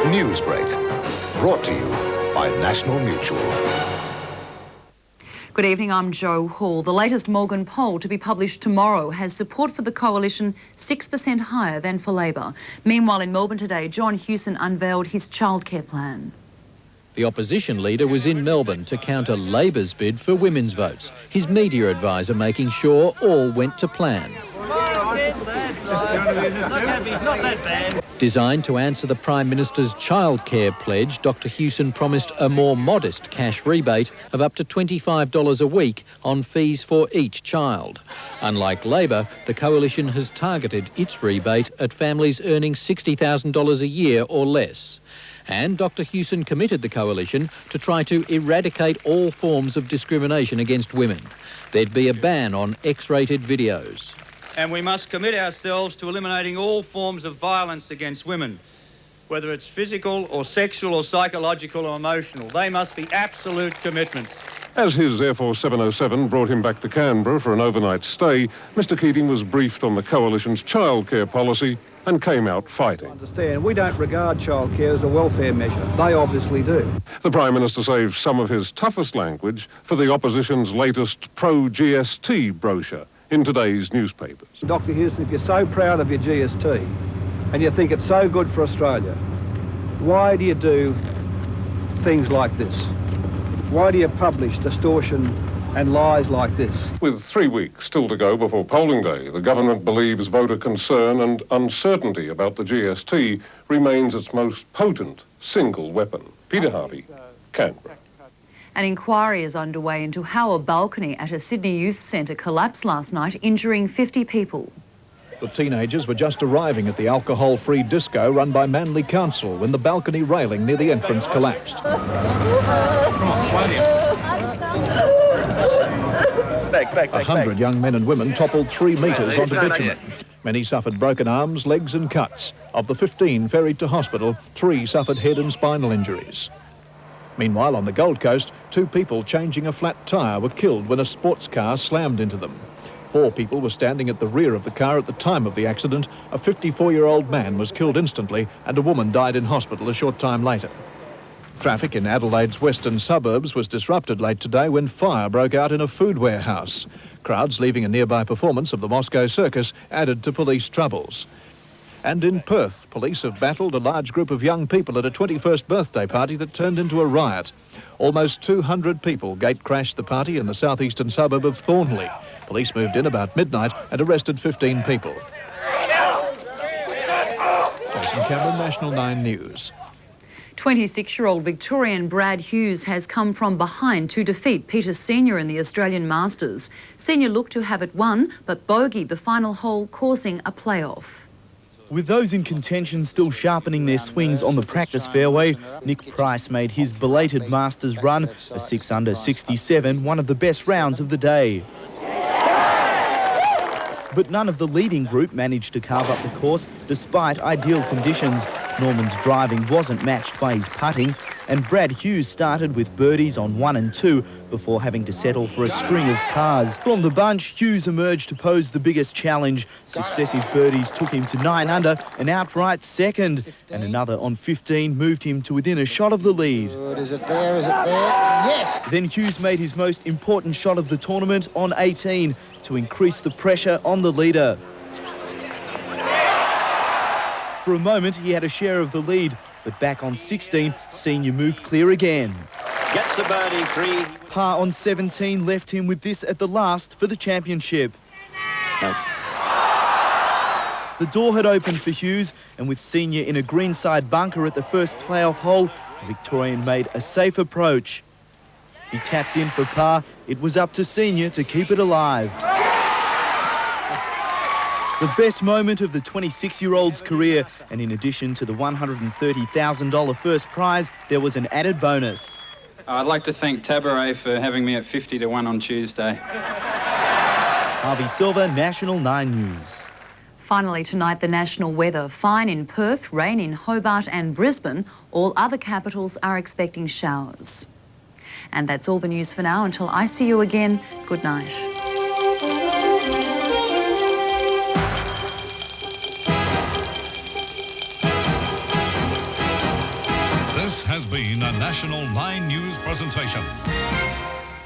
Newsbreak, brought to you by National Mutual. Good evening, I'm Jo Hall. The latest Morgan poll to be published tomorrow has support for the coalition 6% higher than for Labor. Meanwhile, in Melbourne today, John Hewson unveiled his childcare plan. The opposition leader was in Melbourne to counter Labor's bid for women's votes. His media advisor making sure all went to plan. Designed to answer the Prime Minister's childcare pledge, Dr Hewson promised a more modest cash rebate of up to $25 a week on fees for each child. Unlike Labor, the coalition has targeted its rebate at families earning $60,000 a year or less. And Dr Hewson committed the coalition to try to eradicate all forms of discrimination against women. There'd be a ban on X-rated videos. And we must commit ourselves to eliminating all forms of violence against women, whether it's physical or sexual or psychological or emotional. They must be absolute commitments. As his Air Force 707 brought him back to Canberra for an overnight stay, Mr Keating was briefed on the coalition's childcare policy and came out fighting. Understand, we don't regard childcare as a welfare measure. They obviously do. The Prime Minister saved some of his toughest language for the opposition's latest pro-GST brochure in today's newspapers. Dr Hewson, if you're so proud of your GST and you think it's so good for Australia, why do you do things like this? Why do you publish distortion and lies like this? With 3 weeks still to go before polling day, the government believes voter concern and uncertainty about the GST remains its most potent single weapon. Peter Harvey, Canberra. An inquiry is underway into how a balcony at a Sydney youth centre collapsed last night, injuring 50 people. The teenagers were just arriving at the alcohol-free disco run by Manly Council when the balcony railing near the entrance collapsed. Back, 100 young men and women toppled 3 metres onto bitumen. Many suffered broken arms, legs and cuts. Of the 15 ferried to hospital, 3 suffered head and spinal injuries. Meanwhile, on the Gold Coast, 2 people changing a flat tyre were killed when a sports car slammed into them. 4 people were standing at the rear of the car at the time of the accident. A 54-year-old man was killed instantly and a woman died in hospital a short time later. Traffic in Adelaide's western suburbs was disrupted late today when fire broke out in a food warehouse. Crowds leaving a nearby performance of the Moscow Circus added to police troubles. And in Perth, police have battled a large group of young people at a 21st birthday party that turned into a riot. Almost 200 people gate-crashed the party in the southeastern suburb of Thornley. Police moved in about midnight and arrested 15 people. Jason Cameron, National 9 News. 26-year-old Victorian Brad Hughes has come from behind to defeat Peter Senior in the Australian Masters. Senior looked to have it won, but bogeyed the final hole, causing a playoff. With those in contention still sharpening their swings on the practice fairway, Nick Price made his belated Masters run, a 6-under 67, one of the best rounds of the day. But none of the leading group managed to carve up the course despite ideal conditions. Norman's driving wasn't matched by his putting, and Brad Hughes started with birdies on 1 and 2 before having to settle for a string of pars. From the bunch, Hughes emerged to pose the biggest challenge. Successive birdies took him to 9 under, an outright second, and another on 15 moved him to within a shot of the lead. Good. Is it there? Is it there? Yes! Then Hughes made his most important shot of the tournament on 18 to increase the pressure on the leader. For a moment, he had a share of the lead, but back on 16, Senior moved clear again. Gets a birdie, 3. Par on 17 left him with this at the last for the championship. No. The door had opened for Hughes, and with Senior in a greenside bunker at the first playoff hole, the Victorian made a safe approach. He tapped in for par. It was up to Senior to keep it alive. The best moment of the 26-year-old's career, and in addition to the $130,000 first prize, there was an added bonus. I'd like to thank Tabaret for having me at 50 to 1 on Tuesday. Harvey Silver, National 9 News. Finally tonight, the national weather. Fine in Perth, rain in Hobart and Brisbane. All other capitals are expecting showers. And that's all the news for now. Until I see you again, good night. This has been a National 9 News presentation.